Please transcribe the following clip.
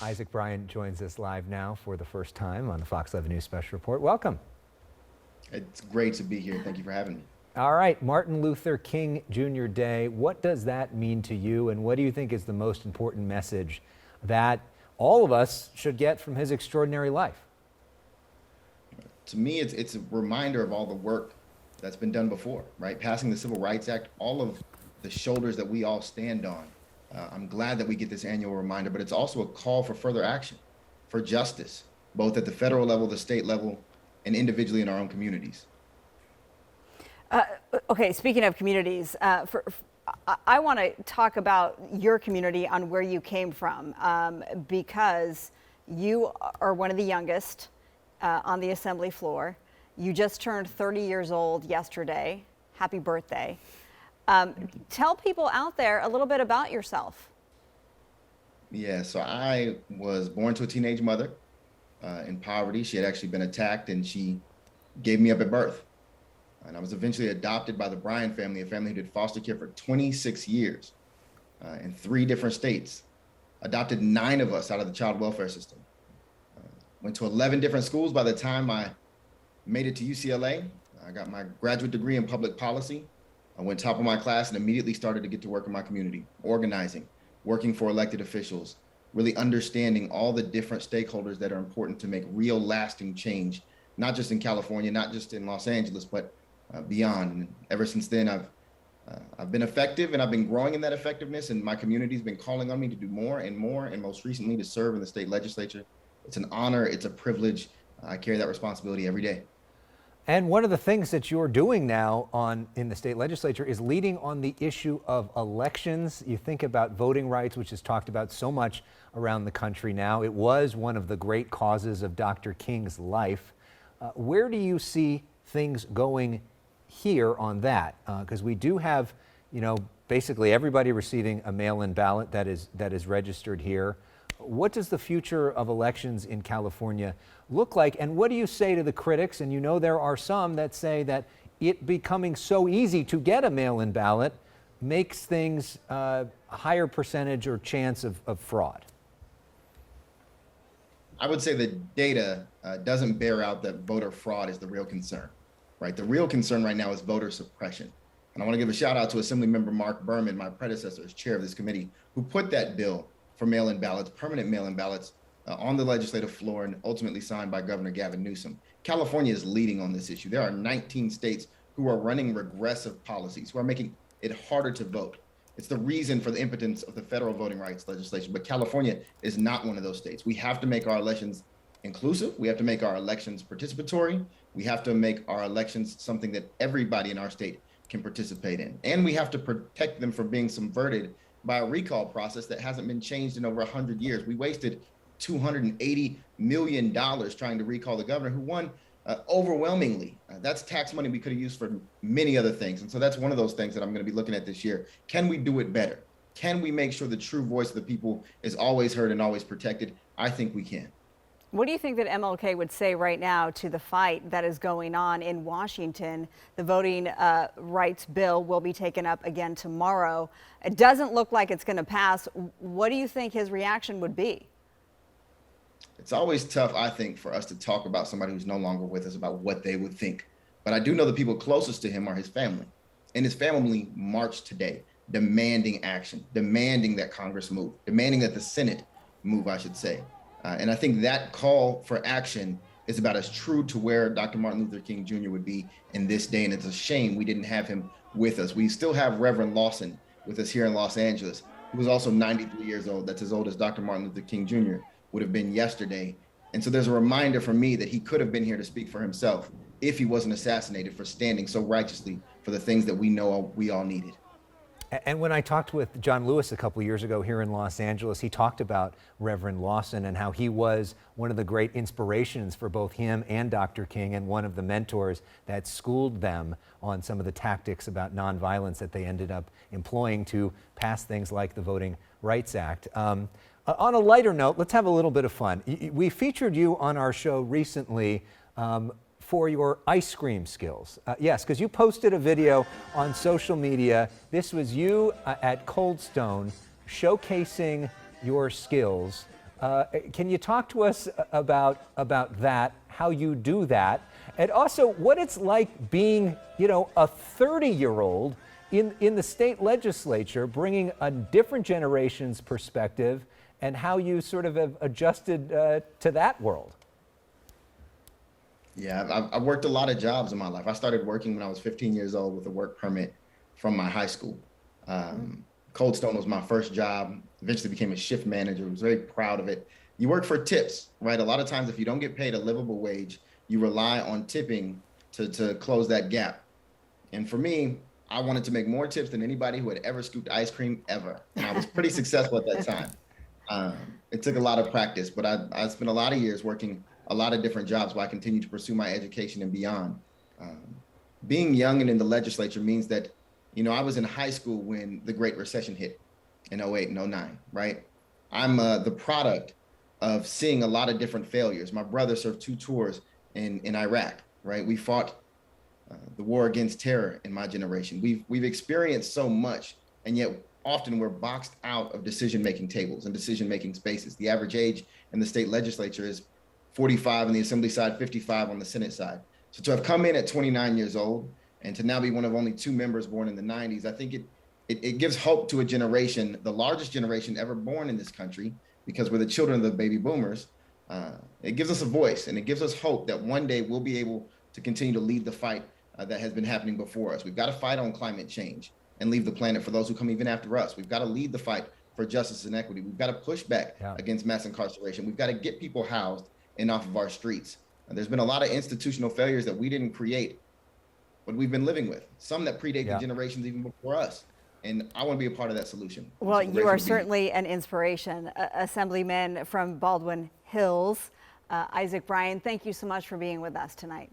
Isaac Bryan joins us live now for the first time on the Fox 11 News Special Report. Welcome. It's great to be here. Thank you for having me. All right, Martin Luther King Jr. Day. What does that mean to you, and what do you think is the most important message that all of us should get from his extraordinary life? To me, it's a reminder of all the work that's been done before, right? Passing the Civil Rights Act, all of the shoulders that we all stand on. I'm glad that we get this annual reminder, but it's also a call for further action, for justice, both at the federal level, the state level, and individually in our own communities. Okay, speaking of communities, I want to talk about your community on where you came from, because you are one of the youngest on the assembly floor. You just turned 30 years old yesterday. Happy birthday. Tell people out there a little bit about yourself. Yeah, so I was born to a teenage mother in poverty. She had actually been attacked and she gave me up at birth. And I was eventually adopted by the Bryan family, a family who did foster care for 26 years in 3 different states. Adopted 9 of us out of the child welfare system. Went to 11 different schools by the time I made it to UCLA. I got my graduate degree in public policy. I went top of my class and immediately started to get to work in my community, organizing, working for elected officials, really understanding all the different stakeholders that are important to make real lasting change, not just in California, not just in Los Angeles, but beyond. And ever since then, I've been effective and I've been growing in that effectiveness, and my community's been calling on me to do more and more, and most recently to serve in the state legislature. It's an honor, it's a privilege. I carry that responsibility every day. And one of the things that you're doing now in the state legislature is leading on the issue of elections. You think about voting rights, which is talked about so much around the country now. It was one of the great causes of Dr. King's life. Where do you see things going here on that? Because we do have, basically everybody receiving a mail-in ballot that is registered here. What does the future of elections in California look like? And what do you say to the critics? And there are some that say that it becoming so easy to get a mail-in ballot makes things a higher percentage or chance of fraud. I would say the data doesn't bear out that voter fraud is the real concern, right? The real concern right now is voter suppression. And I want to give a shout out to Assemblymember Mark Berman, my predecessor as chair of this committee, who put that bill for mail-in ballots, permanent mail-in ballots, on the legislative floor and ultimately signed by Governor Gavin Newsom. California is leading on this issue. There are 19 states who are running regressive policies, who are making it harder to vote. It's the reason for the impotence of the federal voting rights legislation, but California is not one of those states. We have to make our elections inclusive. We have to make our elections participatory. We have to make our elections something that everybody in our state can participate in. And we have to protect them from being subverted by a recall process that hasn't been changed in over 100 years. We wasted $280 million trying to recall the governor who won overwhelmingly. That's tax money we could have used for many other things. And so that's one of those things that I'm going to be looking at this year. Can we do it better? Can we make sure the true voice of the people is always heard and always protected? I think we can. What do you think that MLK would say right now to the fight that is going on in Washington? The voting rights bill will be taken up again tomorrow. It doesn't look like it's going to pass. What do you think his reaction would be? It's always tough, I think, for us to talk about somebody who's no longer with us about what they would think. But I do know the people closest to him are his family. And his family marched today, demanding action, demanding that Congress move, demanding that the Senate move, I should say. And I think that call for action is about as true to where Dr. Martin Luther King Jr. would be in this day. And it's a shame we didn't have him with us. We still have Reverend Lawson with us here in Los Angeles, who was also 93 years old. That's as old as Dr. Martin Luther King Jr. would have been yesterday. And so there's a reminder for me that he could have been here to speak for himself if he wasn't assassinated for standing so righteously for the things that we know we all needed. And when I talked with John Lewis a couple years ago here in Los Angeles, he talked about Reverend Lawson and how he was one of the great inspirations for both him and Dr. King, and one of the mentors that schooled them on some of the tactics about nonviolence that they ended up employing to pass things like the Voting Rights Act. On a lighter note, let's have a little bit of fun. We featured you on our show recently for your ice cream skills. Yes, because you posted a video on social media. This was you at Cold Stone showcasing your skills Can you talk to us about that, how you do that, and also what it's like being, you know, a 30-year-old in the state legislature, bringing a different generation's perspective, and how you sort of have adjusted to that world? Yeah, I've worked a lot of jobs in my life. I started working when I was 15 years old with a work permit from my high school. Cold Stone was my first job. Eventually became a shift manager. I was very proud of it. You work for tips, right? A lot of times if you don't get paid a livable wage, you rely on tipping to close that gap. And for me, I wanted to make more tips than anybody who had ever scooped ice cream ever. And I was pretty successful at that time. It took a lot of practice, but I spent a lot of years working a lot of different jobs while I continue to pursue my education and beyond. Being young and in the legislature means that, you know, I was in high school when the Great Recession hit in 08 and 09, right? I'm the product of seeing a lot of different failures. My brother served 2 tours in Iraq, right? We fought the war against terror in my generation. We've experienced so much, and yet often we're boxed out of decision-making tables and decision-making spaces. The average age in the state legislature is 45 on the Assembly side, 55 on the Senate side. So to have come in at 29 years old and to now be one of only 2 members born in the 90s, I think it gives hope to a generation, the largest generation ever born in this country, because we're the children of the baby boomers. It gives us a voice, and it gives us hope that one day we'll be able to continue to lead the fight that has been happening before us. We've got to fight on climate change and leave the planet for those who come even after us. We've got to lead the fight for justice and equity. We've got to push back against mass incarceration. We've got to get people housed and off of our streets. There's been a lot of institutional failures that we didn't create, but we've been living with, some that predate the generations even before us. And I want to be a part of that solution. Well, you are certainly an inspiration. Assemblyman from Baldwin Hills, Isaac Bryan, thank you so much for being with us tonight.